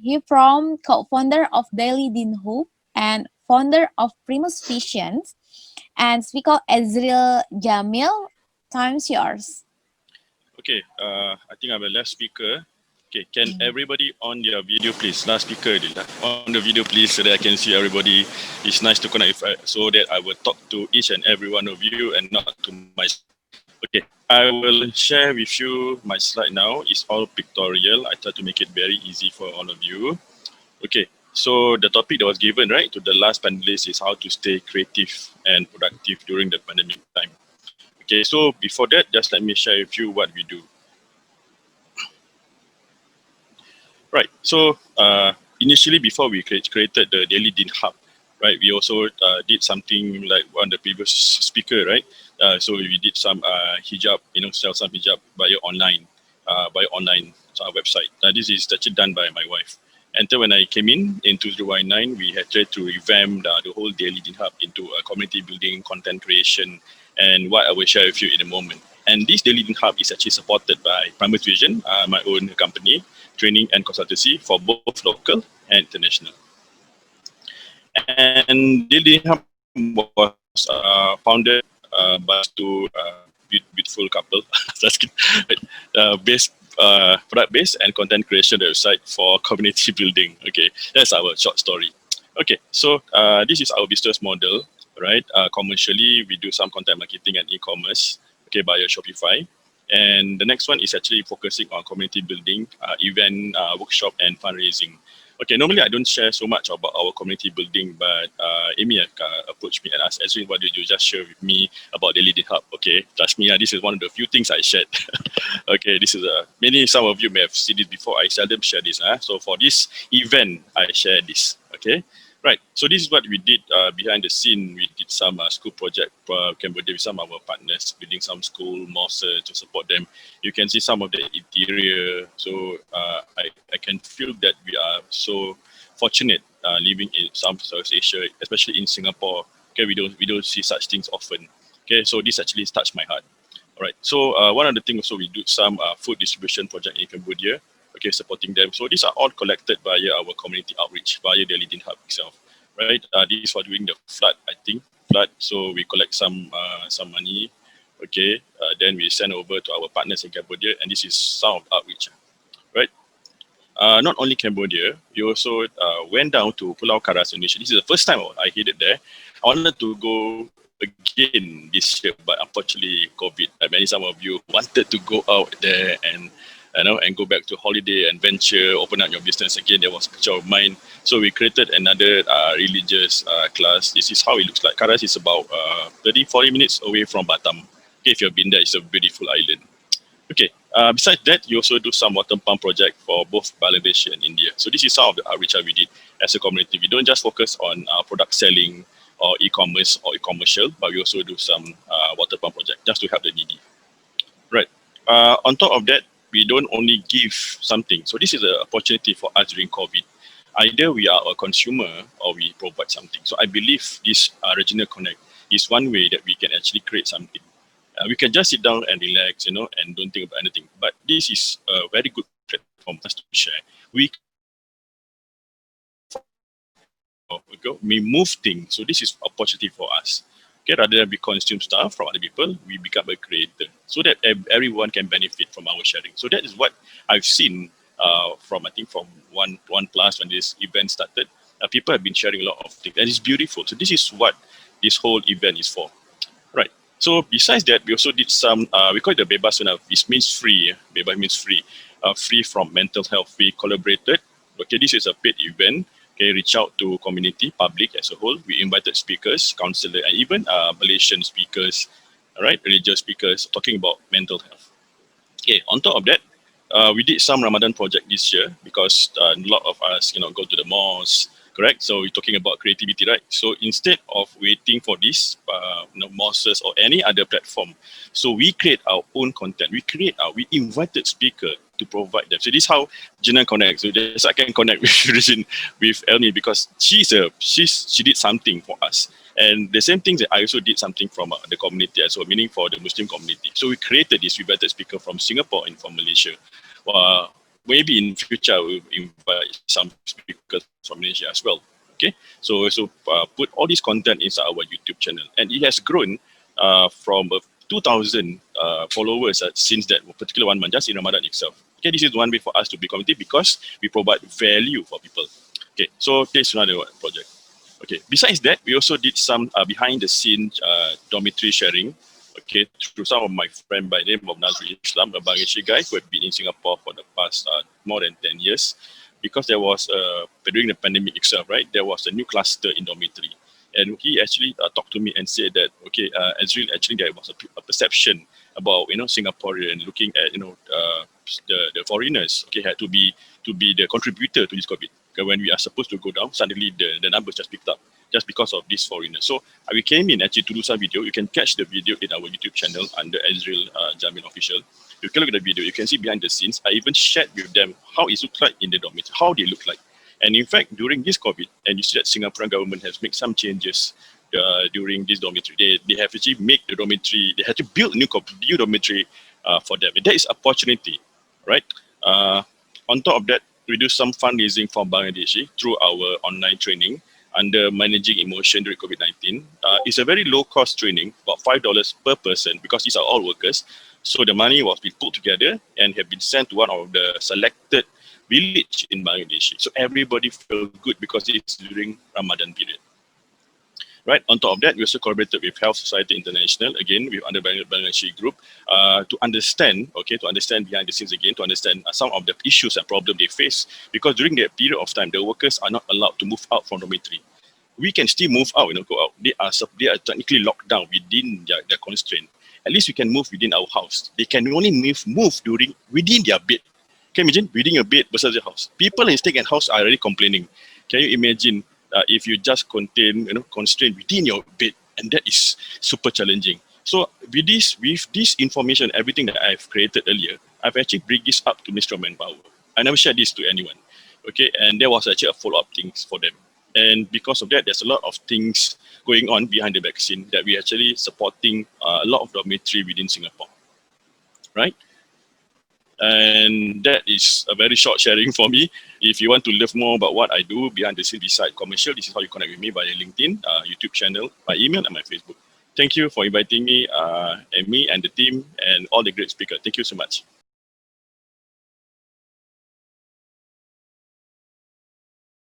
He from co-founder of Daily Din Hope and founder of Primus Visions. And we call Ezril Jamil. Time's yours. Okay, I think I'm the last speaker. Okay, can everybody on your video please? Last speaker, on the video please, so that I can see everybody. It's nice to connect so that I will talk to each and every one of you and not to myself. Okay, I will share with you my slide now. It's all pictorial. I try to make it very easy for all of you. Okay, so the topic that was given, right, to the last panelist is how to stay creative and productive during the pandemic time. Okay, so before that, just let me share with you what we do. Right, so initially before we created the Daily Din Hub, right, we also did something like one of the previous speaker, right? So we did some hijab, sell some hijab via online website. This is actually done by my wife. And then when I came in 2019, we had tried to revamp the whole Daily Din Hub into a community building, content creation, and what I will share with you in a moment. And this Daily Din Hub is actually supported by Primus Vision, my own company, training and consultancy for both local and international. And Daily Din Hub was founded by two beautiful couple, product-based and content creation website for community building. Okay, that's our short story. Okay, so this is our business model, right? Commercially, we do some content marketing and e-commerce, okay, via Shopify. And the next one is actually focusing on community building, event, workshop, and fundraising. Okay, normally I don't share so much about our community building, but Amy approached me and asked, Ezril, what did you just share with me about Daily Din Hub? Okay, trust me, this is one of the few things I shared. Okay, this is some of you may have seen it before. I seldom share this. So for this event, I share this. Okay. Right, so this is what we did behind the scene. We did some school project Cambodia with some of our partners, building some school mosques to support them. You can see some of the interior. So I can feel that we are so fortunate living in Southeast Asia, especially in Singapore. Okay, we don't see such things often. Okay, so this actually touched my heart. All right, so one of the things also we do some food distribution project in Cambodia. Okay, supporting them. So these are all collected via our community outreach, via Daily Din Hub itself, right? This was during the flood, I think. So we collect some money, okay? Then we send over to our partners in Cambodia, and this is some of the outreach, right? Not only Cambodia, we also went down to Pulau Karas, Indonesia. This is the first time I headed there. I wanted to go again this year, but unfortunately, COVID. Some of you wanted to go out there and go back to holiday and venture, open up your business again. There was a picture of mine. So we created another religious class. This is how it looks like. Karas is about 30-40 minutes away from Batam. Okay, if you've been there, it's a beautiful island. Okay, besides that, you also do some water pump project for both Bangladesh and India. So this is some of the outreach that we did as a community. We don't just focus on product selling or e-commerce or e-commercial, but we also do some water pump project just to help the needy. Right. On top of that, we don't only give something. So this is an opportunity for us during COVID. Either we are a consumer or we provide something. So I believe this regional connect is one way that we can actually create something. We can just sit down and relax, and don't think about anything. But this is a very good platform for us to share. We move things. So this is opportunity for us. Okay, rather than we consume stuff from other people, we become a creator so that everyone can benefit from our sharing. So that is what I've seen from 1+ when this event started. People have been sharing a lot of things, and it's beautiful. So this is what this whole event is for. Right. So besides that, we also did some, we call it the Bebas. It means free. Bebas means free. Free from mental health. We collaborated. Okay, this is a paid event. Okay, reach out to community, public as a whole. We invited speakers, counselors, and even Malaysian speakers, right, religious speakers, talking about mental health. Okay, on top of that, we did some Ramadan project this year because a lot of us, go to the mosque, correct? So we're talking about creativity, right? So instead of waiting for this, mosques or any other platform, so we create our own content. We invited speaker to provide them. So this is how Jina connects. So this I can connect with Elmi because she did something for us. And the same thing that I also did something from the community as well, meaning for the Muslim community. So we created this invited speaker from Singapore and from Malaysia. maybe in future I will invite some speakers from Indonesia as well. Okay, so put all this content inside our YouTube channel, and it has grown from 2,000 followers since that particular 1 month, just in Ramadan itself. Okay, this is one way for us to be committed because we provide value for people. Okay, so this is another project. Okay, besides that, we also did some behind the scenes dormitory sharing. Okay, through some of my friend by the name of Nazri Islam, a Bangladeshi guy who have been in Singapore for the past more than 10 years. Because there was, during the pandemic itself, right, there was a new cluster in dormitory. And he actually talked to me and said that, okay, Ezril, actually there was a perception about, Singaporean looking at, the foreigners, okay, had to be the contributor to this COVID. Okay, when we are supposed to go down, suddenly the numbers just picked up just because of this foreigners. So we came in actually to do some video. You can catch the video in our YouTube channel under Ezril Jamil Official. You can look at the video, you can see behind the scenes. I even shared with them how it looks like in the dormitory, how they look like. And in fact, during this COVID, and you see that Singaporean government has made some changes during this dormitory. They have actually made the dormitory, they had to build new dormitory for them. And that is opportunity, right? On top of that, we do some fundraising for Bangladeshi through our online training under managing emotion during COVID-19. It's a very low cost training, about $5 per person, because these are all workers. So the money was being put together and have been sent to one of the selected village in Bangladesh. So everybody felt good because it's during Ramadan period. Right. On top of that, we also collaborated with Health Society International, again, with under Bangladeshi group, to understand behind the scenes again, to understand some of the issues and problems they face. Because during that period of time, the workers are not allowed to move out from dormitory. We can still move out, go out. They are technically locked down within their constraint. At least we can move within our house. They can only move within their bed. Can you imagine within your bed versus your house? People in staying at house are already complaining. Can you imagine if you just constrained within your bed, and that is super challenging. So with this information, everything that I've created earlier, I've actually bring this up to Ministry of Manpower. I never shared this to anyone. Okay, and there was actually a follow-up things for them. And because of that, there's a lot of things going on behind the vaccine that we actually supporting a lot of dormitory within Singapore, right? And that is a very short sharing for me. If you want to learn more about what I do behind the scenes beside commercial, this is how you connect with me via LinkedIn, YouTube channel, my email, and my Facebook. Thank you for inviting me and the team and all the great speakers. Thank you so much.